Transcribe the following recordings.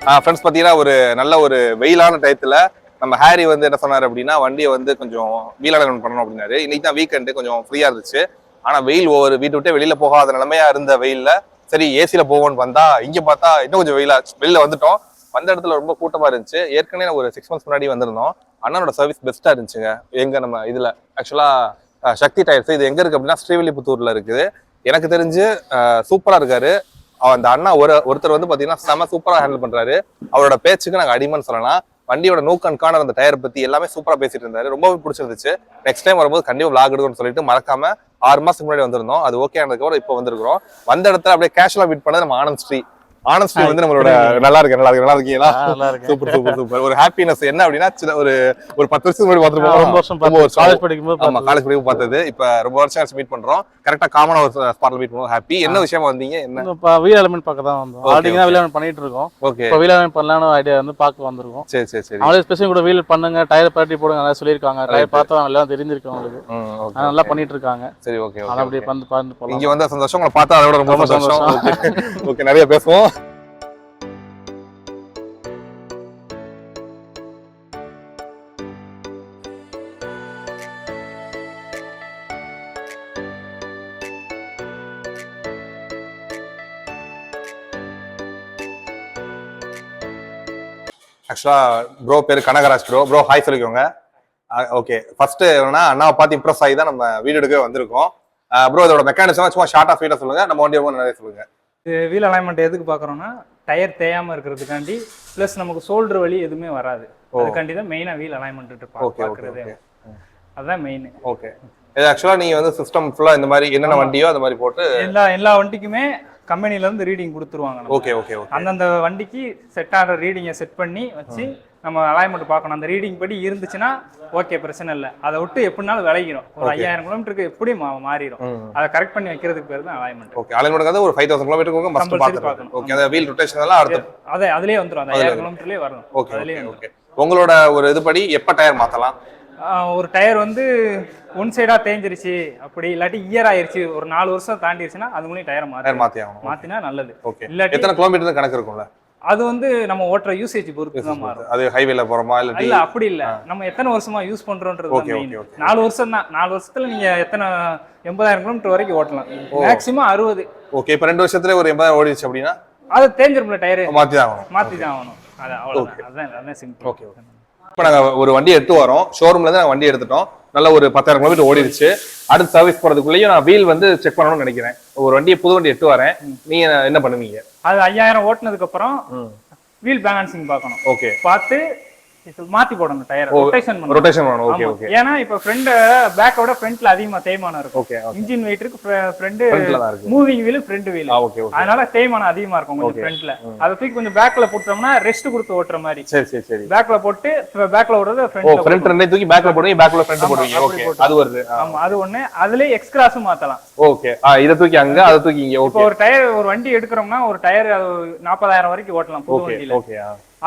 Friends பார்த்தீங்கன்னா ஒரு நல்ல ஒரு வெயிலான டயத்துல நம்ம ஹாரி வந்து என்ன சொன்னார் அப்படின்னா வண்டியை வந்து கொஞ்சம் வீல் அலைன்மெண்ட் பண்ணணும் அப்படின்னாரு. இன்னைக்கு தான் வீக்கெண்டு கொஞ்சம் ஃப்ரீயா இருந்துச்சு. ஆனா வெயில் ஒவ்வொரு வீட்டை விட்டு வெளியில போகாத நிலைமையா இருந்த வெயில்ல சரி ஏசியில போவோம்னு வந்தா இங்க பார்த்தா இன்னும் கொஞ்சம் வெயிலா வெளியில வந்துட்டோம். வந்த இடத்துல ரொம்ப கூட்டமா இருந்துச்சு. ஏற்கனவே ஒரு 6 months முன்னாடி வந்திருந்தோம். அண்ணனோட சர்வீஸ் பெஸ்டா இருந்துச்சுங்க. எங்க நம்ம இதுல ஆக்சுவலா சக்தி டயர்ஸ் இது எங்க இருக்கு அப்படின்னா ஸ்ரீவில்லிபுத்தூர்ல இருக்குது. எனக்கு தெரிஞ்சு சூப்பரா இருக்காரு. அந்த அண்ணா ஒருத்தர் வந்து பாத்தீங்கன்னா செம சூப்பரா ஹேண்டில் பண்றாரு. அவரோட பேச்சுக்கு நாங்க அடிமன்னு சொல்லலாம். வண்டியோட நோக் அண்ட் கார்னர் அந்த டயர் பத்தி எல்லாமே சூப்பரா பேசிட்டு இருந்தாரு. ரொம்பவே பிடிச்சிருந்துச்சு. நெக்ஸ்ட் டைம் வரும்போது கண்டிப்பா விளாக் எடுக்கணும்னு சொல்லிட்டு மறக்காம 6 மாசத்துக்கு முன்னாடி வந்திருந்தோம். அது ஓகே ஆனதுக்கு இப்போ வந்திருக்கிறோம். வந்த இடத்துல அப்படியே கேஷுவலா மீட் பண்ணது நம்ம ஆனந்த் ஸ்ரீ. ஆனஸ்ட்லி வந்து நம்மளோட நல்லா இருக்கீங்களா? Super super super. ஒரு ஹாப்பினஸ் என்ன அப்படின்னா ஒரு 10 வருஷத்துக்கு முன்னாடி பார்த்துருப்போம். ரொம்ப வருஷம் காலேஜ் படிக்கும்போது. ஆமா காலேஜ் படிக்கும் பார்த்தது. இப்ப ரொம்ப வருஷம் மீட் பண்றோம். கரெக்டா காமனா ஒரு ஸ்பாட்ல மீட் பண்ணுவோம். ஹாப்பி. என்ன விஷயமா வந்தீங்க? என்ன இப்ப வீல் எலிமெண்ட் பார்க்க தான் வந்தோம். ஆல்ரெடி தான் வீல் எலிமெண்ட் பண்ணிட்டு இருக்கோம். ஓகே. இப்ப வீல் எலிமெண்ட் பண்ணலாம்னு ஐடியா வந்து பார்க்க வந்திருக்கோம். சரி சரி சரி. அவங்களே ஸ்பெஷல் கூட வீல் பண்ணுங்க, டயர் பரட்டி போடுங்க நல்லா சொல்லியிருக்காங்க. டயர் பார்த்தா எல்லாம் தெரிஞ்சிருக்கு அவங்களுக்கு. நல்லா பண்ணிட்டு இருக்காங்க. சரி ஓகே. அப்படியே வந்து பார்த்து போலாம். இங்க வந்த சந்தோஷம் உங்களை பார்த்தா அதோட ரொம்ப சந்தோஷம். ஓகே நிறைய பேசுவோம். ஆக்சுவலா ப்ரோ பேரு கனகராஜ் ப்ரோ ஹாய் சொல்லிக்கோங்க. ஓகே ஃபர்ஸ்ட் என்னன்னா அண்ணாவை பார்த்து இம்ப்ரெஸ் ஆகி தான் நம்ம வீடியோ எடுக்க வந்திருக்கோம். ப்ரோ இதோட மெக்கானிசம் சும்மா ஷார்ட்டா ஸ்வீட்டா சொல்லுங்க. நம்ம வண்டி நிறைய சொல்லுங்க. வீல் அலைன்மெண்ட் எதுக்கு பார்க்குறோம்னா டயர் தேயாம இருக்கிறதுக்காண்டி ப்ளஸ் நமக்கு ஷோல்டர் வலி எதுவுமே வராது. அதுக்காண்டி தான் மெயினாக வீல் அலைன்மெண்ட் பார்க்குறது. அதுதான் மெயின். ஓகே. இது ஆக்சுவலா நீங்க வந்து சிஸ்டம் ஃபுல்லா இந்த மாதிரி என்னென்ன வண்டியோ அந்த மாதிரி போட்டு எல்லா வண்டிக்குமே கம்பெனில இருந்து ரீடிங் கொடுத்துருவாங்க. Okay okay okay. அந்தந்த வண்டிக்கு செட் ஆகிற ரீடிங்கை செட் பண்ணி வச்சு நம்ம அலைன்மெண்ட் பார்க்கணும். அந்த ரீடிங் படி இருந்துச்சுன்னா ஓகே பிரச்சனை இல்லை. அதை விட்டு எப்படினாலும் விளையிடும். ஒரு 5000 கிலோமீட்டருக்கு எப்படி மாறிடும். அதை கரெக்ட் பண்ணி வைக்கிறதுக்கு பேர் தான் அலைன்மெண்ட். ஓகே. அலைன்மெண்ட் வந்து ஒரு 5000 கிலோமீட்டருக்கு மஸ்ட் பார்க்கணும். ஓகே. அந்த வீல் ரொட்டேஷன் எல்லாம் அதே அதுலயே வந்துரும். அந்த 5000 கிலோமீட்டர்லயே வரும். Okay okay. உங்களோட ஒரு இதுபடி எப்ப டயர் மாத்தலாம்? ஒரு டயர் வந்து ஒன் சைடா தேஞ்சிருச்சு அப்படி இல்லாட்டி இயர் ஆயிருச்சு ஒரு 4 வருஷம் தாண்டிடுச்சுன்னா அது மூலம் டயர் மாத்தினா நல்லது. இல்லாட்டி எத்தனை கிலோமீட்டர் கணக்கு இருக்கும்ல? அது வந்து நம்ம ஓட்டுற யூசேஜ் பொறுத்து தான் மாறும். அது ஹைவேல போறோமா இல்ல அப்படி இல்ல, நம்ம எத்தனை வருஷமா யூஸ் பண்றோம்ன்றது 4 வருஷம் தான். 4 வருஷத்துல நீங்க எத்தனை 80,000 கிலோமீட்டர் வரைக்கும் ஓட்டலாம். மேக்ஸிமம் 60. ஓகே. இப்ப 2 வருஷத்துல ஒரு 80,000 ஓடிச்சு அப்படின்னா அது தேஞ்சிரும்ல டயர் மாத்தி தான் ஆகணும். அது அவ்வளவுதான். அதான் சிம்பிள். ஓகே. இப்போ நாங்கள் ஒரு வண்டி எடுத்து வரோம். ஷோரூம்ல இருந்து நாங்கள் வண்டி எடுத்துட்டோம். நல்ல ஒரு 10,000 கிலோமீட்டர் ஓடிடுச்சு. அடுத்து சர்வீஸ் போறதுக்குள்ளேயும் நான் வீல் வந்து செக் பண்ணணும்னு நினைக்கிறேன். ஒரு வண்டியை புது வண்டி எடுத்து வரேன். நீங்க என்ன பண்ணுவீங்க? அது 5000 ஓட்டுனதுக்கு அப்புறம் வீல் பேலன்சிங் பார்க்கணும். ஓகே. பார்த்து மாத்தி போடணும் டயர். ரொட்டேஷன் பண்ணணும். Okay okay. ஏன்னா இப்ப ஃப்ரண்ட் பேக்கோட ஃப்ரண்ட்ல அதிகமா தேய்மானம் இருக்கும். ஓகே. இன்ஜின் வெயிட் இருக்கு, front moving wheel, front wheel. Okay okay. அதனால தேய்மானம் அதிகமா இருக்கும் கொஞ்சம் ஃப்ரண்ட்ல. அத தூக்கி கொஞ்சம் பேக்ல போட்டோம்னா ரெஸ்ட் கொடுத்து ஓட்டுற மாதிரி. சரி சரி சரி. பேக்ல போட்டு பேக்ல ஓடுறது ஃப்ரண்ட் ரெண்டே தூக்கி பேக்ல போடுவீங்க, பேக்ல ஃப்ரண்ட் போடுவீங்க. ஓகே. அது வருது. ஆமா அது ஒண்ணு. அதுலயே எக்ஸ்கிராஸும் மாத்தலாம். ஓகே. இத தூக்கி அங்க அத தூக்கி இங்க. ஓகே. இப்போ ஒரு டயர் ஒரு வண்டி எடுக்கறோம்னா ஒரு டயர் 40,000 வரைக்கும் ஓட்டலாம் புது வண்டியில. ஓகே.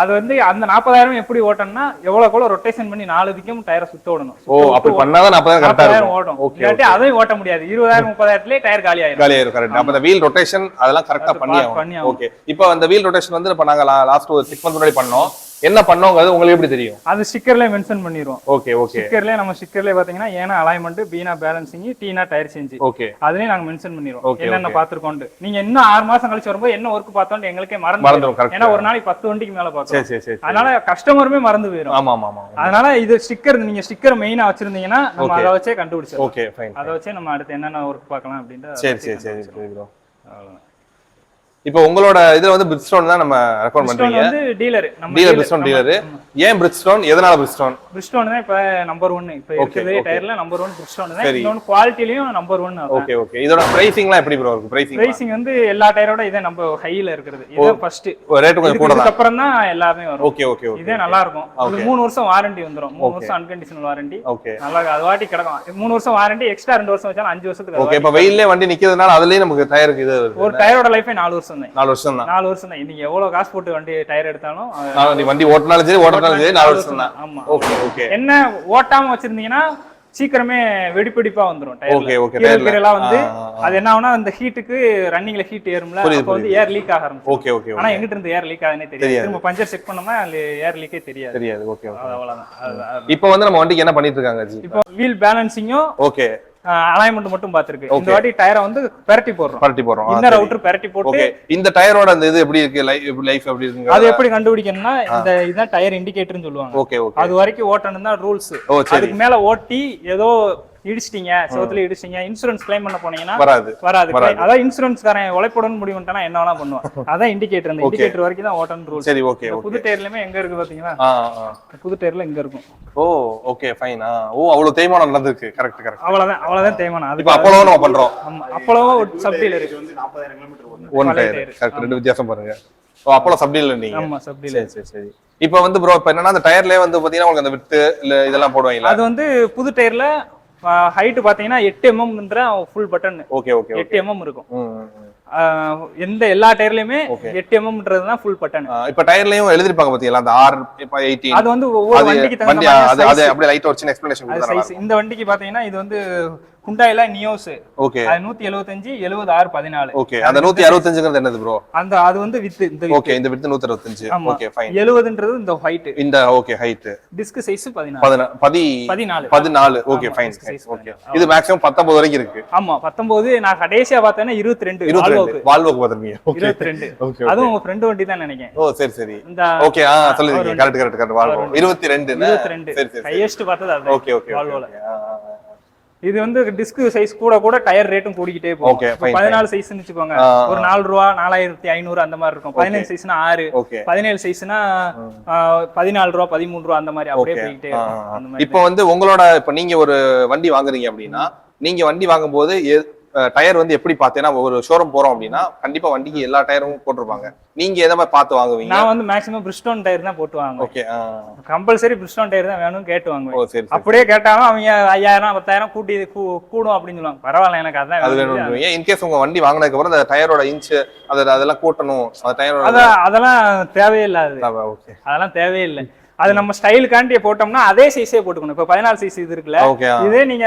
அது வந்து அந்த 40,000 எப்படி ஓட்டணும்னா எவ்வளவு ரொட்டேஷன் பண்ணி 4 திக்கும் டயரை சுத்த விடணும். அப்படி பண்ணாதான் 40,000 கரெக்ட்டா இருக்கும். ஓடும். இல்லாட்டி அதையும் ஓட்ட முடியாது. 20,000 30,000லயே டயர் காலி ஆயிடும். கரெக்ட். அப்ப அந்த வீல் ரொட்டேஷன் அதெல்லாம் கரெக்ட்டா பண்ணி ஆகும். ஓகே. இப்போ அந்த வீல் ரொட்டேஷன் வந்து இப்ப நாங்க லாஸ்ட் ஒரு 6 months முன்னாடி பண்ணோம். என்ன பண்ணோங்கிறது உங்களுக்கு எப்படி தெரியும்? அது ஸ்டிக்கர்லயே மென்ஷன் பண்ணிடுவோம். Okay okay. ஸ்டிக்கர்லயே பாத்தீங்கன்னா ஏனா அலைன்மெண்ட், பீனா பேலன்சிங், டீனா டயர் சேஞ்ச். ஓகே. அதுலயே நாங்க மென்ஷன் பண்ணிடுவோம் என்னென்ன பாத்துறோம். நீங்க இன்னும் 6 மாசம் கழிச்சு வரும்போது என்ன ஒர்க் பார்த்தோம் எங்களுக்கே மறந்துடும். ஏன்னா ஒரு நாளைக்கு 10 வண்டிக்கு மேல பார்த்தோம். சரி சரி. அதனால கஸ்டமருமே மறந்து போயிடும். ஆமா ஆமா. அதனால இது ஸ்டிக்கர் நீங்க ஸ்டிக்கர் மெயினா வச்சிருந்தீங்கன்னா நம்ம அதை வச்சே கண்டுபிடிச்சோம். Okay fine. அதை வச்சே நம்ம அடுத்து என்னென்ன ஒர்க் பார்க்கலாம் அப்படின்ட்டு. சரி சரி சரி ப்ரோ. இப்போ உங்களோட இதுல வந்து பிரிட்ஜ்ஸ்டோன் தான் நம்ம ரெக்கமெண்ட் பண்றீங்க. வந்து டீலர் நம்ம பிரிட்ஜ்ஸ்டோன் டீலர். ஏன் பிரிட்ஜ்ஸ்டோன்? எதனால பிரிட்ஜ்ஸ்டோன்? பிரிட்ஜ்ஸ்டோன் தான் இப்ப நம்பர் 1. இப்ப இருக்கிறதே டயர்ல நம்பர் 1 பிரிட்ஜ்ஸ்டோன் தான். இன்னொரு குவாலிட்டிலயும் நம்பர் 1. Okay okay. இதோட பிரைசிங்லாம் எப்படி ப்ரோ இருக்கு? பிரைசிங் வந்து எல்லா டயரோட இதே நம்ம ஹைல இருக்குது. இது ஃபர்ஸ்ட் ரேட் கொஞ்சம் கூட தான். அப்புறம் தான் எல்லாமே வரும். Okay okay okay. இதே நல்லா இருக்கும். இது 3 வருஷம் வாரண்டி வந்துரும். 3 வருஷம் அன்கண்டிஷனல் வாரண்டி. ஓகே. நல்லா அது வாட்டி கிடக்கும். 3 வருஷம் வாரண்டி எக்ஸ்ட்ரா 2 வருஷம் வச்சாலும் 5 வருஷத்துக்கு. ஓகே. இப்ப வெயில்ல வண்டி நிக்கிறதுனால அதுலயே நமக்கு டயருக்கு இது ஒரு டயரோட லைஃபே 4 வருஷம் தான். 4 வருஷம் தான். 4 வருஷம் தான். நீங்க எவ்வளவு காசு போட்டு வண்டி டயர் எடுத்தாலும் நீ வண்டி ஓட்டினாலும் சரி ஓட்டினாலும் சரி 4 வருஷம் தான். ஆமா. Okay okay. என்ன ஓட்டாம வச்சிருந்தீங்கன்னா சீக்கிரமே வெடிப்பா வந்துரும் ஓகே ஓகே டயர்ல வந்து அது என்ன ஆகும்னா அந்த ஹீட்டுக்கு ரன்னிங்ல ஹீட் ஏறும்ல அப்ப வந்து ஏர் லீக் ஆக ஆரம்பிக்கும். Okay okay. ஆனா எங்கிட்ட இருந்து ஏர் லீக் ஆகுதுனே தெரியாது. திரும்ப பஞ்சர் செக் பண்ணோம்னா ஏர் லீக்கே தெரியாது. Okay okay. அவ்வளவுதான். இப்போ வந்து நம்ம வண்டிக்கு என்ன பண்ணிட்டு இருக்காங்க ஜி? இப்போ வீல் பேலன்சிங்கும் ஓகே அலைன்மெண்ட் மட்டும் பாத்துருக்கு. இந்த வாட்டி டயரை வந்து பெரட்டி போடுறோம். இன்னர் அவுட்டர் பெரட்டி போட்டு இந்த டயரோட அந்த இது எப்படி இருக்கு லைஃப் எப்படி இருக்கு அது எப்படி கண்டுபிடிக்கணும்னா இந்த இதான் டயர் இண்டிகேட்டர்னு சொல்லுவாங்க. Okay okay. அது வரைக்கும் ஓட்டணும் தான் ரூல்ஸ். அதுக்கு மேல ஓட்டி ஏதோ இடிச்சிட்டீங்க செவத்துல இடிச்சிட்டீங்க இன்சூரன்ஸ் கிளைம் பண்ண போனீங்கன்னா வராது. அதான் இன்சூரன்ஸ்காரன் உழைப்படணும்னு முடிவு பண்ணிட்டானா என்ன வேணா பண்ணுவான். அதான் இண்டிகேட்டர். அந்த இண்டிகேட்டர் வரைக்கும் தான் ஓட்டணும் ரூல்ஸ். சரி ஓகே. புது டயர்லயுமே எங்க இருக்கு பாத்தீங்களா? புது டயர்ல இங்க இருக்கும். ஓ ஓகே ஃபைன். அவ்வளவு தேய்மானம் நடந்துருக்கு. கரெக்ட். அவ்வளவுதான் தேய்மானம். அது இப்போ அப்போலோ நம்ம பண்றோம். ஆமா அப்போலோ சப்டீலர் இருக்கு. 40,000 கிலோமீட்டர் ஒன் டயர். கரெக்ட். ரெண்டு வித்தியாசம் பாருங்க. அப்போலோ சப்டீலர் நீங்க. ஆமா சப்டீலர். சரி. இப்போ வந்து ப்ரோ இப்போ என்னன்னா அந்த டயர்லயே வந்து பாத்தீங்கன்னா உங்களுக்கு அந்த விட்த் இல்ல இதெல்லாம் போடுவாங்க. அது வந்து புது டயர்ல ஹைட் பாத்தீங்கன்னா 8 mm full button. Okay okay. 8 mm இருக்கும். எந்த எல்லா டயர்லயுமே 8 mmன்றது தான் ஃபுல் பட்டன். இப்ப டயர்லயும் எழுதிருப்பாங்க பாத்தீங்களா அந்த R18. அது வந்து ஒவ்வொரு வண்டிக்கு தகுந்த மாதிரி அது அப்படியே லைட் ஒரு சின்ன எக்ஸ்பிளனேஷன் கொடுத்தா. இந்த வண்டிக்கு பாத்தீங்கன்னா இது வந்து ஹுண்டாயில நியோஸ். ஓகே. அது 175 70 R14. ஓகே. அந்த 165ங்கிறது என்னது ப்ரோ? அந்த அது வந்து வித் இந்த ஓகே இந்த வித் 165. Okay fine. 70ன்றது இந்த ஹைட். இந்த okay height. Disc size 14. Okay fine. Okay. இது மேக்ஸிமம் 19 வரைக்கும் இருக்கு. ஆமா 19. நான் கடைசியா பார்த்தேன்னா 22 வால்வோக்கு பாத்துறீங்க. 22. அதுவும் உங்க ஃப்ரெண்ட் வண்டி தான் நினைக்கிறேன். ஓ சரி. ஓகே சொல்லுங்க. Correct Volvo 22. சரி. ஹையஸ்ட் பார்த்தது அது. ஓகே. வால்வோல இது வந்து டிஸ்க் சைஸ் கூட டயர் ரேட்டும் கூடிக்கிட்டே போகும். 14 சைஸ்னு வெச்சுக்கோங்க. ஒரு 4 ரூபா 4500 அந்த மாதிரி இருக்கும். 15 சைஸ்னா 6, 17 சைஸ்னா 14 ரூபா 13 ரூபா அந்த மாதிரி அப்படியே போயிட்டே இருக்கும். இப்போ வந்து உங்களோட இப்ப நீங்க ஒரு வண்டி வாங்குறீங்க அப்படின்னா நீங்க வண்டி வாங்கும்போது டயர் வந்து எப்படி பார்த்தேன்னா ஒரு ஷோரூம் போறோம் அப்படின்னா கண்டிப்பா வண்டிக்கு எல்லா டயரும் போட்டுருப்பாங்க. நீங்க எதை மாதிரி பார்த்து வாங்குவீங்க? நான் வந்து மேக்ஸிமம் பிரிஸ்டோன் டயர் தான் போட்டு வாங்குவேன். ஓகே. கம்பல்சரி பிரிஸ்டோன் டயர் தான் வேணும்னு கேட்டு வாங்குவேன். சரி. அப்படியே கேட்டாலும் அவங்க 5000 10,000 கூட்டி கூடும் அப்படின்னு சொல்லுவாங்க. பரவாயில்ல எனக்கு அதான் அது வேணும். இன்கேஸ் உங்க வண்டி வாங்கினதுக்கு அப்புறம் அந்த டயரோட இன்ச் அதெல்லாம் கூட்டணும். அதெல்லாம் தேவையில்லை. ஓகே அதெல்லாம் தேவையில்லை. அது நம்ம ஸ்டைலுக்காண்டி போட்டோம்னா அதே சைஸே போட்டுக்கணும். இப்ப 14 சைஸ் இது இருக்குல்ல, இதே நீங்க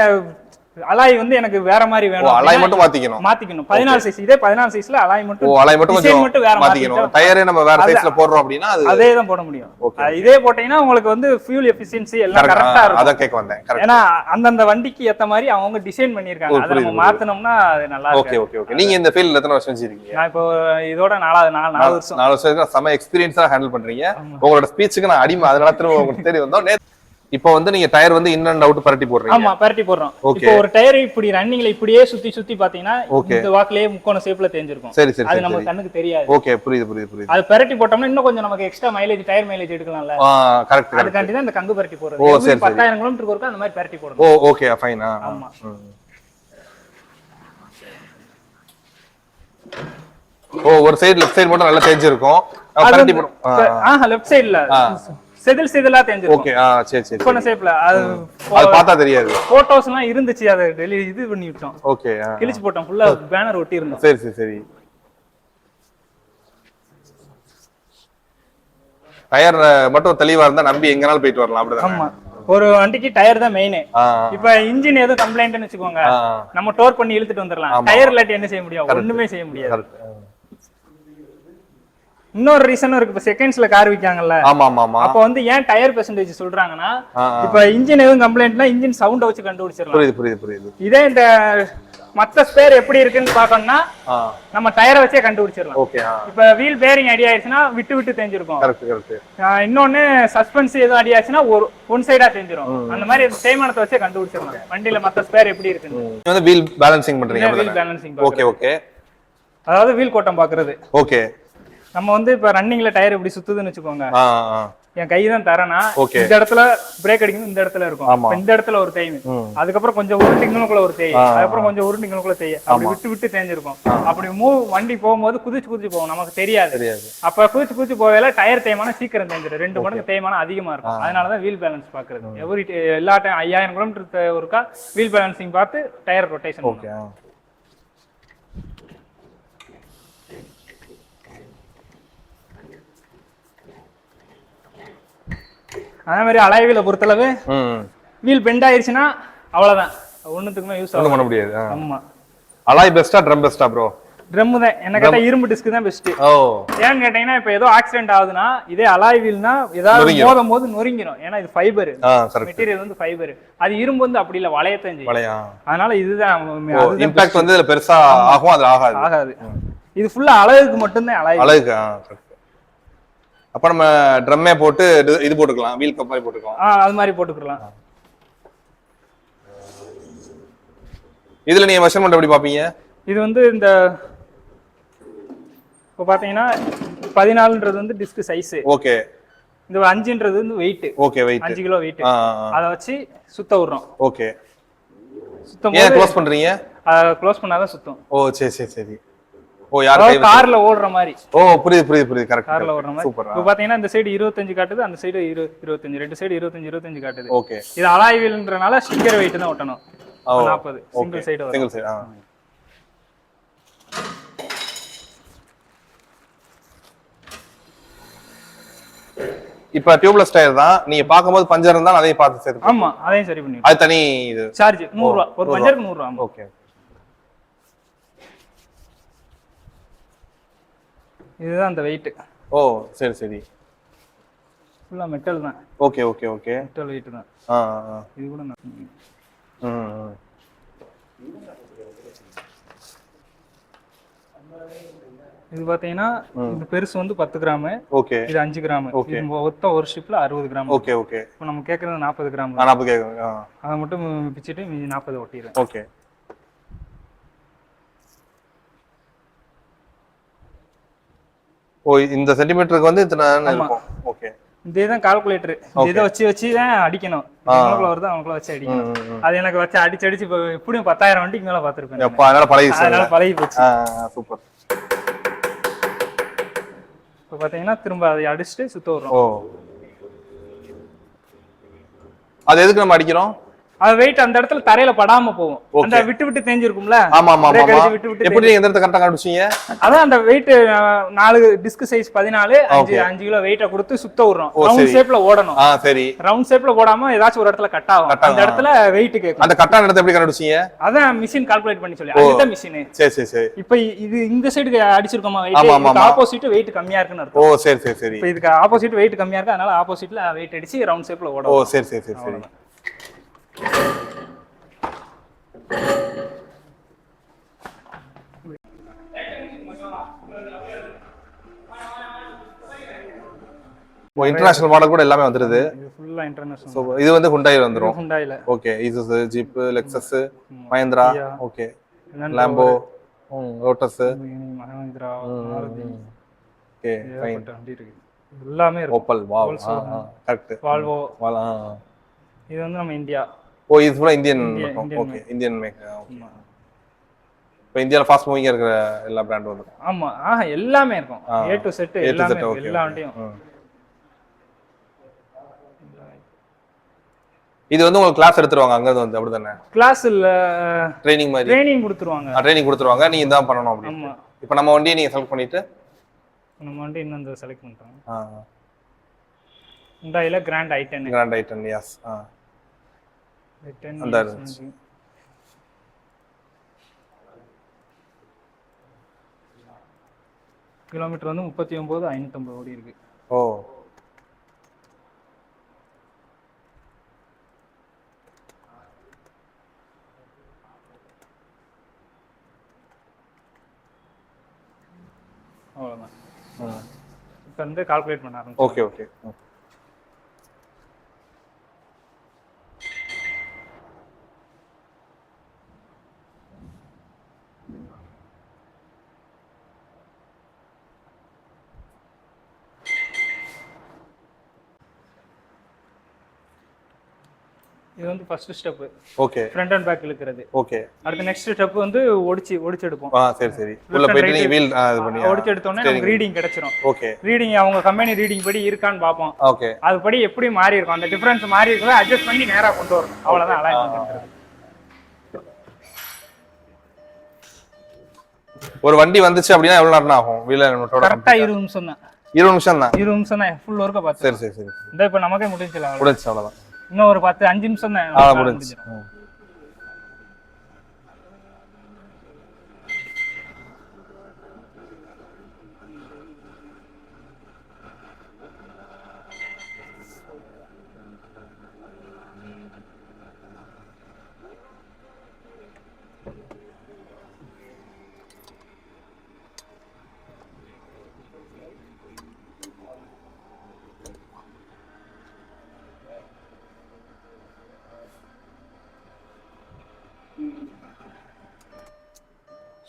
அலாய் வந்து எனக்கு வேற மாதிரி வேணும். அலாய் மட்டும் மாத்திக்கணும். 14 சைஸ் இதே 14 சைஸ்ல அலாய் மட்டும் கொஞ்சம் வேற மாத்திக்கணும். டயரே நம்ம வேற சைஸ்ல போடுறோம் அப்படினா அதே தான் போட முடியும். இதே போட்டீங்கன்னா உங்களுக்கு வந்து ஃபியூல் எஃபிஷியன்சி எல்லாம் கரெக்ட்டா இருக்கும். அத கேக்க வந்தேன். கரெக்ட். ஏனா அந்த வண்டிக்கு ஏத்த மாதிரி அவங்க டிசைன் பண்ணிருக்காங்க. அத நம்ம மாத்தணும்னா அது நல்லா இருக்கும். ஓகே. நீங்க இந்த ஃபீல்ட்ல எத்தனை வருஷம் இருக்கீங்க? நான் இப்போ இதோட 4 வருஷம். 4 வருஷம் சம எக்ஸ்பீரியன்ஸா ஹேண்டில் பண்றீங்க. உங்களோட ஸ்பீச்சுக்கு நான் அடிமை. அதனால திரும்ப உங்களுக்கு தெரிய வந்தோம். இப்போ வந்து நீங்க டயர் வந்து இன் அண்ட் அவுட் பரட்டி போடுறீங்க. ஆமா பரட்டி போடுறோம். இப்போ ஒரு டயர் இப்படி ரன்னிங்ல இப்படியே சுத்தி பாத்தீங்கன்னா இந்த வாக்குலயே முக்கோண ஷேப்ல தேஞ்சிருக்கும். சரி. அது நமக்கு கண்ணுக்கு தெரியாது. ஓகே புரியுது. அது பரட்டி போட்டோம்னா இன்னும் கொஞ்சம் நமக்கு எக்ஸ்ட்ரா மைலேஜ் டயர் மைலேஜ் எடுக்கலாம்ல. கரெக்ட். அதுக்காண்டி தான் இந்த கங்கு பரட்டி போடுறது. 10,000 கிலோமீட்டருக்கு ஒருக்கா அந்த மாதிரி பரட்டி போடுறோம். Okay fine. ஆமா. ஒரு சைடு லெஃப்ட் சைடு மட்டும் நல்லா தேஞ்சிருக்கும். பரட்டி போடுறோம். லெஃப்ட் சைடுல செதிலா தெரிஞ்சிரும். ஓகே சரி. கோன ஷேப்ல அது பார்த்தா தெரியாது. போட்டோஸ்லாம் இருந்துச்சு. அத இது பண்ணி விட்டோம். ஓகே கிழிச்சு போட்டோம். ஃபுல்லா பேனர் ஒட்டி இருந்தோம். சரி. டயர் மட்டும் தெளிவா இருந்தா நம்பி எங்கனாலும் போயிட்டு வரலாம் அப்படிதான். ஆமா ஒரு வண்டிக்கு டயர் தான் மெயின். இப்ப இன்ஜின் எதுவும் கம்ப்ளைண்ட்னு வெச்சுக்கோங்க, நம்ம டோர் பண்ணி இழுத்துட்டு வந்துடலாம். டயர் இல்லாட்டி என்ன செய்ய முடியும்? ஒண்ணுமே செய்ய முடியாது. இன்னொரு ரீசனும் இருக்கு. இப்ப செகண்ட்ஸ்ல கார் விக்காங்கல்ல, அப்ப வந்து ஏன் டயர் பெர்சன்டேஜ் சொல்றாங்கன்னா இப்ப இன்ஜின் எதுவும் கம்ப்ளைண்ட்னா இன்ஜின் சவுண்ட வச்சு கண்டுபிடிச்சிடலாம். புரியுது. இதே இந்த மத்த ஸ்பேர் எப்படி இருக்குன்னு பாக்கணும்னா நம்ம டயரை வச்சே கண்டுபிடிச்சிடலாம். இப்ப வீல் பேரிங் அடி ஆயிடுச்சுன்னா விட்டு தேஞ்சிருக்கும். இன்னொன்னு சஸ்பென்ஸ் எதுவும் அடி ஆச்சுன்னா ஒன் சைடா தேஞ்சிரும். அந்த மாதிரி தேய்மானத்தை வச்சே கண்டுபிடிச்சிடலாம் வண்டியில மத்த ஸ்பேர் எப்படி இருக்குன்னு. வீல் பேலன்சிங் பண்றீங்க. Wheel balancing. ஓகே. அதாவது வீல் கோட்டம் பாக்குறது. ஓகே. நம்ம வந்து இப்ப ரன்னிங்ல டயர் எப்படி சுத்துதுன்னு வெச்சுக்கோங்க, என் கை தான் தரேன்னா இந்த இடத்துல பிரேக் அடிக்கணும், இந்த இடத்துல இருக்கும், இந்த இடத்துல ஒரு தேய்வு, அதுக்கப்புறம் கொஞ்சம் உருட்டிங்களுக்குள்ள ஒரு தேய், அதுக்கப்புறம் கொஞ்சம் உருட்டிங்களுக்குள்ள தேய், அப்படி விட்டு தேஞ்சிருக்கும். அப்படி வண்டி போகும்போது குதிச்சு போகும், நமக்கு தெரியாது. அப்ப குதிச்சு போவேல டயர் தேய்மானம் சீக்கிரம் தேஞ்சிடும். 2 மடங்கு தேய்மானம் அதிகமா இருக்கும். அதனாலதான் வீல் பேலன்ஸ் பாக்குறது. எல்லா டைம் 5000 கிலோமீட்டர் ஒருக்கா வீல் பேலன்சிங் பார்த்து டயர் ரொட்டேஷன். அதே மாதிரி அலாய் வீலை பொறுத்தளவு வீல் பெண்ட் ஆயிருச்சுன்னா அவ்வளவுதான், ஒண்ணுத்துக்குமே யூஸ் ஒண்ணும் ஆகும். பண்ண முடியாது. ஆமா, அலாய் பெஸ்டா ட்ரம் பெஸ்டா ப்ரோ? ட்ரம் தான் என்ன கேட்டா, இரும்பு டிஸ்க் தான் பெஸ்ட். ஓ, ஏன்னு கேட்டீங்கன்னா இப்ப ஏதோ ஆக்சிடென்ட் ஆகுதுன்னா இதே அலாய் வீல்னா ஏதாவது மோதும் போது நொறுங்கிடும். ஏன்னா இது ஃபைபர், மெட்டீரியல் வந்து ஃபைபர். அது இரும்பு வந்து அப்படி இல்ல, வளையத்தான் செய்யும். அதனால இதுதான் இம்பாக்ட் வந்து இதுல பெருசா ஆகும், அது ஆகாது. இது ஃபுல்லா அழகுக்கு மட்டும்தான், அழகுக்கு. அப்ப நம்ம ட்ரம்மே போட்டு இது போட்டுக்கலாம், வீல் கப் மாதிரி போட்டுக்கலாம். அது மாதிரி போட்டுக்கலாம். இதுல நீங்க மெஷர்மென்ட் எப்படி பாப்பீங்க? இது வந்து இந்த இப்போ பாத்தீங்கன்னா 14ன்றது வந்து டிஸ்க் சைஸ். ஓகே. இந்த 5ன்றது வந்து weight. Okay, weight 5 kilo weight. அத வச்சு சுத்த விடுறோம். ஓகே. சுத்தம் ஏன் க்ளோஸ் பண்றீங்க? க்ளோஸ் பண்ணாதான் சுத்தம். ஓ, சரி. ஓ, யார் கை கார்ல ஓடுற மாதிரி. ஓ, புரியுது கரெக்ட். கார்ல ஓடுற மாதிரி. சூப்பர். இப்போ பாத்தீங்கன்னா இந்த சைடு 25 காட்டுது, அந்த சைடு 25, ரெண்டு சைடு 25 காட்டுது. ஓகே. இது அலாய் வீல்ன்றனால ஸ்டிக்கர் வெயிட் தான் ஒட்டணும். 40 சிங்கிள் சைடு வரும். Single side. இப்ப டியூப்லெஸ் டயர் தான், நீங்க பாக்கும்போது பஞ்சர் இருந்தா அதையும் பார்த்து சேர்த்து. ஆமா, அதையும் சரி பண்ணி. அது தனி இது சார்ஜ் 100 ரூபாய், ஒரு பஞ்சருக்கு 100 ரூபாய். ஓகே. இதுதான் அந்த வெயிட். ஓ, சரி. ஃபுல்லா மெட்டல் தான். ஓகே. மெட்டல் வெயிட் தான். இது கூட இது பாத்தீங்கன்னா இந்த பெருசு வந்து 10 கிராம். ஓகே. இது 5 கிராம். இது மொத்த ஒரு ஷிப்ல 60 கிராம். ஓகே. இப்போ நம்ம கேக்குறது 40 கிராம். 40 கேக்குறீங்க. அத மட்டும் பிச்சிட்டு மீதி 40 ஒட்டிறேன். ஓகே. ஓ, இந்த சென்டிமீட்டருக்கு வந்து இத்தனை இருக்கும். ஓகே. இதேதான் கால்குலேட்டர். இத வச்சு தான் அடிக்கணும். அவனுக்குள்ள வருது, அவனுக்குள்ள வச்சு அடிக்கணும். அது எனக்கு வச்சு அடிச்சு இப்போ எப்படியும் 10,000 வண்டிக்கு மேல பாத்துருப்பேன். அப்ப அதனால பழகி போச்சு. சூப்பர். இப்போ பாத்தீங்கன்னா திரும்ப அதை அடிச்சுட்டு சுத்த விடுறோம். ஓ, அது எதுக்கு நம்ம அடிக்கிறோம்? அது வெயிட் அந்த இடத்துல தரையில படாம போகும். அந்த விட்டு தேஞ்சிருக்கும்ல. ஆமா. எப்படி நீங்க இந்த இடத்தை கரெக்ட்டா கண்டுபிடிச்சீங்க? அதான் அந்த வெயிட் 4 டிஸ்க் சைஸ் 14, 5 கிலோ வெயிட்ட கொடுத்து சுத்த விடுறோம். ரவுண்ட் ஷேப்ல ஓடணும். சரி. ரவுண்ட் ஷேப்ல ஓடாம ஏதாச்சும் ஒரு இடத்துல கட் ஆகும். அந்த இடத்துல வெயிட் கேக்கும். அந்த கட்டான இடத்தை எப்படி கண்டுபிடிச்சீங்க? அதான் மிஷின் கால்குலேட் பண்ணி சொல்லி. அதுதான் மிஷின். சரி. இப்போ இது இந்த சைடுக்கு அடிச்சிருக்கோமா வெயிட், இதுக்கு ஆப்போசிட் வெயிட் கம்மியா இருக்குன்னு அர்த்தம். ஓ, சரி. இப்போ இதுக்கு ஆப்போசிட் வெயிட் கம்மியா இருக்கு, அதனால ஆப்போசிட்ல வெயிட் அடிச்சு ரவுண்ட் ஷேப்ல ஓடும். ஓ, சரி. இன்டர்நேஷனல் மாடல் கூட எல்லாமே வந்துருது. இது ஃபுல்லா இன்டர்நேஷனல். சோ இது வந்து ஹுண்டாயில வந்துரும். ஹுண்டாயில. Okay. Isuzu, Jeep, Lexus, Mahindra. Okay. Lambo, Lotus, Mahindra, Maruti. Okay, fine. எல்லாமே இருக்கு. Opel, wow. கரெக்ட். வால்வோ. இது வந்து நம்ம இந்தியா. ஓ, இது ஃபுல்லா இந்தியன். Okay, Indian make. இப்போ இந்தியால ஃபாஸ்ட் மூவிங்கா இருக்கிற எல்லா பிராண்ட் வந்துரும். ஆமா. எல்லாமே இருக்கும். A to Z எல்லாமே எல்லா வண்டியும். இது வந்து உங்களுக்கு கிளாஸ் எடுத்துருவாங்க அங்க வந்து, அப்படிதானே? கிளாஸ் இல்ல, ட்ரெய்னிங் மாதிரி. ட்ரெய்னிங் கொடுத்துருவாங்க. ட்ரெய்னிங் கொடுத்துருவாங்க, நீங்க இதான் பண்ணணும் அப்படி. ஆமா. இப்போ நம்ம வண்டியை நீங்க செலக்ட் பண்ணிட்டு நம்ம வண்டி இன்னும் செலக்ட் பண்றோம். ஹுண்டாயில கிராண்ட் i10. எஸ். i10 அந்த கிலோமீட்டர் வந்து 39,550 ஓடி இருக்கு. ஓ, அவ்வளவுதான். இப்போ வந்து கால்குலேட் பண்ண ஆரம்பிச்சோம். ஓகே. இது வந்து first step. Okay. Front and back இழுக்கிறது. ஓகே. அடுத்து நெக்ஸ்ட் ஸ்டெப் வந்து ஒடிச்சு எடுப்போம். சரி. உள்ள போய்ட்டு நீங்க வீல் இது பண்ணி ஒடிச்சு எடுத்தோனே நமக்கு ரீடிங் கிடைச்சிரும். ஓகே. ரீடிங் அவங்க கம்பெனி ரீடிங் படி இருக்கான்னு பாப்போம். ஓகே. அதுபடி எப்படி மாறி இருக்கும், அந்த டிஃபரன்ஸ் மாறி இருக்கோ அட்ஜஸ்ட் பண்ணி நேரா கொண்டு வரணும். அவ்வளவுதான் அலைன்மென்ட் பண்றது. ஒரு வண்டி வந்துச்சு அப்படினா எவ்வளவு நேரம் ஆகும்? வீல் அலைன்மென்ட்டோட கரெக்ட்டா 20 நிமிஷம் தான். 20 நிமிஷம் தான். 20 நிமிஷம் தான் ஃபுல் ஒர்க்க பார்த்து. சரி. இந்த இப்ப நமக்கே முடிஞ்சிடலாம். முடிஞ்சிச்சு, அவ்வளவுதான். இன்னும் ஒரு 5 நிமிஷம் தான். முடிஞ்சிச்சு.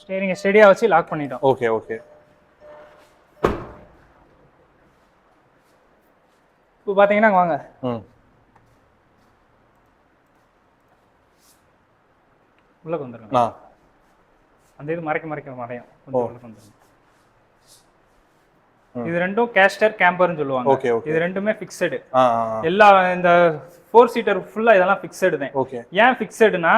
ஸ்டீரிங்கை ஸ்டெடியா வச்சு லாக் பண்ணிட்டோம். Okay okay. இப்போ பாத்தீங்கன்னா வாங்க உள்ள வந்துருங்க. அந்த இது மறைக்க மறையும் கொஞ்சம் உள்ள வந்துருங்க. இது ரெண்டும் கேஸ்டர் கேம்பர்னு சொல்லுவாங்க. இது ரெண்டுமே ஃபிக்ஸடு. எல்லா இந்த 4 சீட்டர் ஃபுல்லா இதெல்லாம் ஃபிக்ஸடு தான். ஏன் ஃபிக்ஸடுனா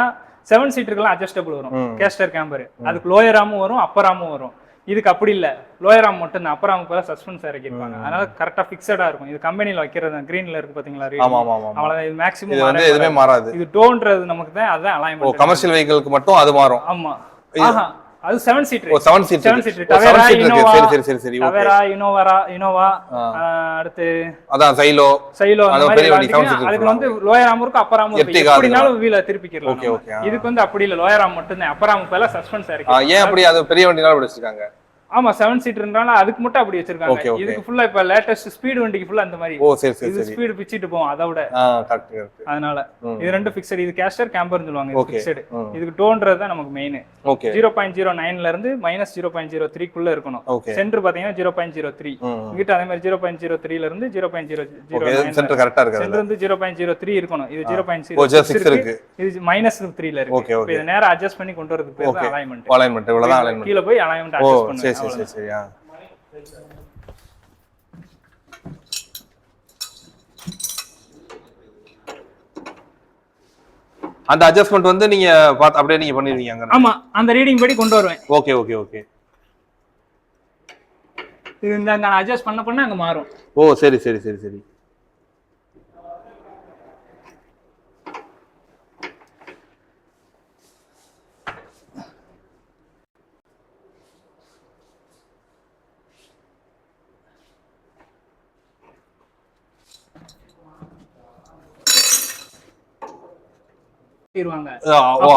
7 சீட்டருக்குலாம் அட்ஜஸ்டபிள் வரும் கேஸ்டர் கேம்பர். அதுக்கு லோயர் ஆமும் வரும் அப்பர் ஆமும் வரும். இதுக்கு அப்படி இல்ல, லோயர் ஆம் மட்டும் தான், அப்பர் ஆமுக்கு பதிலா சஸ்பென்ஸ் இறக்கிருப்பாங்க. அதனால கரெக்டா ஃபிக்ஸடா இருக்கும். இது கம்பெனில வைக்கிறது கிரீன்ல இருக்கு பாத்தீங்களா, அவ்வளவுதான். இது மேக்ஸிமம் எதுவுமே மாறாது. இது டோன்றது நமக்கு தான், அதான் அலைன்மென்ட். கமர்ஷியல் வெஹிக்கிளுக்கு மட்டும் அது மாறும். ஆமா. அது 7 சீட்டர். 7 சீட்டர். Tavera, Innova. சரி. டவேரா, இனோவா, அடுத்து அதான் சைலோ அந்த மாதிரி அதுக்கு வந்து லோயர் ஆம் இருக்கு அப்பர் ஆம் இருக்கு. எப்படினாலும் வீல திருப்பிக்கலாம். இதுக்கு வந்து அப்படி இல்ல, லோயர் ஆம் மட்டும் தான், அப்பர் ஆம் பதிலா சஸ்பென்ஸ் இருக்கு. ஏன் அப்படி? அது பெரிய வண்டினால வச்சிருக்காங்க. ஆமா 7 சீட்டர்னால அதுக்கு மட்டும் அப்படி வச்சிருக்காங்க. இதுக்கு ஃபுல்லா இப்ப லேட்டஸ்ட் ஸ்பீட் வண்டிக்கு ஃபுல்லா அந்த மாதிரி. இது ஸ்பீட் பிச்சிட்டு போகும் அதோட. அதனால இது ரெண்டு ஃபிக்ஸட். இது கேஸ்டர் கேம்பர்னு சொல்லுவாங்க. இது ஃபிக்ஸட். இதுக்கு டோன்றது தான் நமக்கு மெயின். 0.09ல இருந்து -0.03 குள்ள இருக்கணும். சென்டர் பாத்தீங்கன்னா 0.03. இங்கிட்ட அதே மாதிரி 0.03ல இருந்து 0.009 சென்டர் கரெக்ட்டா இருக்கு. சென்டர் வந்து 0.03 இருக்கணும். இது 0.06 இருக்கு. இது -3ல இருக்கு. இப்போ இத நேரா அட்ஜஸ்ட் பண்ணி கொண்டு வரதுக்கு பேர் தான் அலைன்மென்ட். அலைன்மென்ட் இவ்வளவுதான் அலைன்மென்ட். கீழ போய் அலைன்மென்ட் அட்ஜஸ்ட் பண்ணு. சரியா. அந்த அட்ஜஸ்ட்மென்ட் வந்து நீங்க அப்படியே நீங்க பண்ணிருவீங்க? ஆமா, அந்த ரீடிங் படி கொண்டு வருவேன். ஓகே. இது இந்த அட்ஜஸ்ட் பண்ண அங்க மாறும். சரி.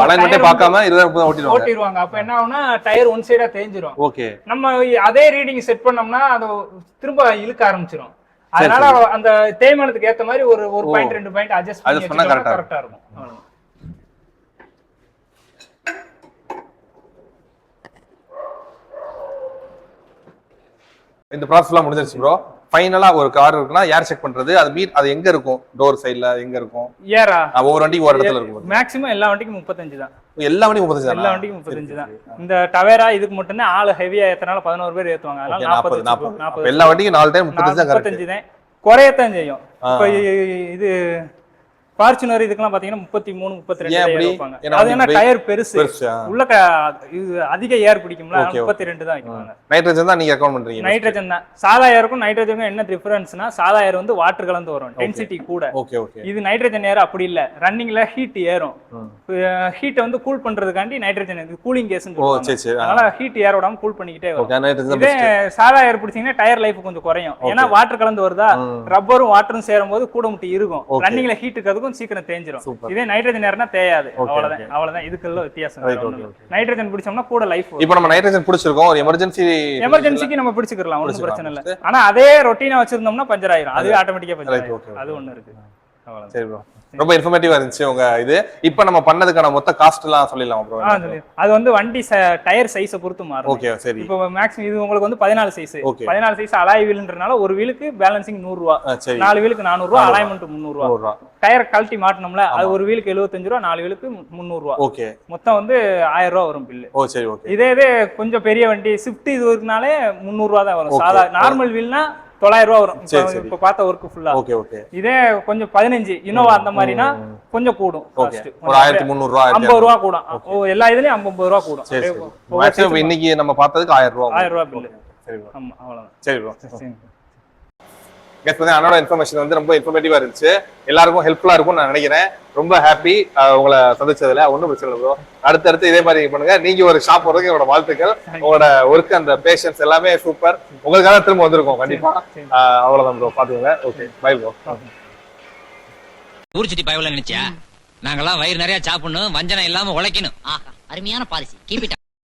அலைன்மென்ட்டே பார்க்காம ஓட்டிடுவாங்க. அப்ப என்ன ஆகும்னா டயர் ஒன் சைடா தேஞ்சிரும். நம்ம அதே ரீடிங் செட் பண்ணோம்னா அது திரும்ப இழுக்க ஆரம்பிச்சிரும். அதனால அந்த தேய்மானத்துக்கு ஏத்த மாதிரி ஒரு பாயிண்ட் 2 பாயிண்ட் அட்ஜஸ்ட் பண்ணா கரெக்ட்டா இருக்கும். இந்த ப்ராசஸ் எல்லாம் முடிஞ்சிருச்சு ப்ரோ. ஃபைனலா ஒரு கார் இருக்குன்னா ஏர் செக் பண்றது, அது எங்க இருக்கும்? டோர் சைடுல எங்க இருக்கும்? ஏரா ஒவ்வொரு வண்டிக்கு ஒரு இடத்துல இருக்கும். மேக்ஸிமம் எல்லா வண்டிக்கும் 35 தான். எல்லா வண்டிக்கும் 35 தான். எல்லா வண்டிக்கும் 35 தான். இந்த டவேரா இதுக்கு மட்டும் தான் ஆளு ஹெவியா ஏத்தனால 11 பேர் ஏத்துவாங்க. அதனால 40 எல்லா வண்டிக்கும் 4 டைம் 35 தான். 35 தான். குறையத்தான் செய்யும். இப்போ இது ஃபார்ச்சுனர் இதுக்கெல்லாம் பாத்தீங்கன்னா 33 32 வைப்பாங்க. அது என்ன டயர் பெருசு, உள்ள இது அதிக ஏர் பிடிக்கும்ல, 32 தான் வைப்பாங்க. நைட்ரஜன் தான் நீங்க அக்கவுண்ட் பண்றீங்க? நைட்ரஜன் தான். சாதா ஏருக்கும் நைட்ரஜனுக்கும் என்ன டிஃபரன்ஸ்னா, சாதா ஏர் வந்து வாட்டர் கலந்து வரும், டென்சிட்டி கூட. இது நைட்ரஜன் ஏர் அப்படி இல்ல, ரன்னிங்ல ஹீட் ஏறும். ஹீட்டை வந்து கூல் பண்றதுக்காண்டி நைட்ரஜன் இது கூலிங் கேஸ்னு சொல்லுவாங்க. அதனால ஹீட் ஏர் விடாம கூல் பண்ணிக்கிட்டே வரும். இதே சாதா ஏர் பிடிச்சீங்கன்னா டயர் லைஃப் கொஞ்சம் குறையும். ஏன்னா வாட்டர் கலந்து வருதா, ரப்பரும் வாட்டரும் சேரும் போது கூட முட்டி இருக்கும். ரன்னிங்ல ஹீட் இருக்கிறதுக்கும் சீக்கிரம் தேஞ்சிரும். இதே நைட்ரஜன் ஏர்னா தேயாது. அவ்வளவுதான் இதுக்குள்ள வித்தியாசம். நைட்ரஜன் பிடிச்சோம்னா கூட லைஃப். இப்போ நம்ம நைட்ரஜன் பிடிச்சிருக்கோம், ஒரு எமர்ஜென்சிக்கு நம்ம பிடிச்சுக்கலாம், ஒன்றும் பிரச்சனை இல்ல. ஆனா அதே ரொட்டீனா வச்சிருந்தோம்னா பஞ்சர் ஆயிரும். அது ஆட்டோமேட்டிக்கா பஞ்சர் ஆயிரும். அது ஒண்ணு இருக்கு. அவ்வளவுதான். சரி ப்ரோ, ரொம்ப இன்ஃபர்மேட்டிவா இருந்துச்சு உங்க இது. இப்போ நம்ம பண்ணதுக்கான மொத்த காஸ்ட் எல்லாம் சொல்லிடலாம் ப்ரோ? அது வந்து வண்டி டயர் சைஸை பொறுத்து மாறும். ஓகே சரி. இப்போ மேக்ஸிமம் இது உங்களுக்கு வந்து 14 சைஸ். 14 சைஸ் அலாய் வீல்ன்றனால ஒரு வீலுக்கு பேலன்சிங் 100 ரூபாய், 4 வீலுக்கு 400 ரூபாய், அலைன்மென்ட் 300 ரூபாய். டயர் கழட்டி மாட்டணும்ல, அது ஒரு வீலுக்கு 75 ரூபாய், 4 வீலுக்கு 300 ரூபாய். ஓகே, மொத்தம் வந்து 1000 ரூபாய் வரும் பில்லு. ஓ சரி ஓகே. இதே கொஞ்சம் பெரிய வண்டி ஸ்விஃப்ட் இது இருக்குனாலே 300 ரூபாய் தான் வரும். சாதா நார்மல் வீல்னா 900 ரூபாய் வரும். இப்ப பார்த்த ஒர்க் ஃபுல்லா. Okay okay. இதே கொஞ்சம் 15 இனோவா அந்த மாதிரினா கொஞ்சம் கூடும். ஒரு 1300 ரூபாய் 50 ரூபாய் கூடும். எல்லா இதுலயும் 50 ரூபாய் கூடும். மேக்ஸிமம் இன்னைக்கு நம்ம பார்த்ததுக்கு 1000 ரூபாய். 1000 ரூபாய் பில். சரி ப்ரோ. ஆமா அவ்வளவுதான். சரி ப்ரோ. கெஸ் பண்ணி அண்ணோட இன்ஃபர்மேஷன் வந்து ரொம்ப இன்ஃபர்மேட்டிவா இருந்துச்சு. எல்லாருக்கும் ஹெல்ப்ஃபுல்லா இருக்கும்னு நான் நினைக்கிறேன். ரொம்ப ஹாப்பி உங்களை சந்திச்சதுல. ஒன்றும் பிரச்சனை இல்லை ப்ரோ. அடுத்தடுத்து இதே மாதிரி பண்ணுங்க. நீங்க ஒரு ஷாப் போறதுக்கு என்னோட வாழ்த்துக்கள். உங்களோட ஒர்க் அந்த பேஷன்ஸ் எல்லாமே சூப்பர். உங்களுக்காக திரும்ப வந்திருக்கோம் கண்டிப்பா. அவ்வளவுதான் ப்ரோ, பாத்துக்கோங்க. Okay bye bro. ஊர் சுத்தி பயவல நினைச்சியா? நாங்கெல்லாம் வயிறு நிறைய சாப்பிடணும், வஞ்சனம் இல்லாம உழைக்கணும். அருமையான பாலிசி. Keep it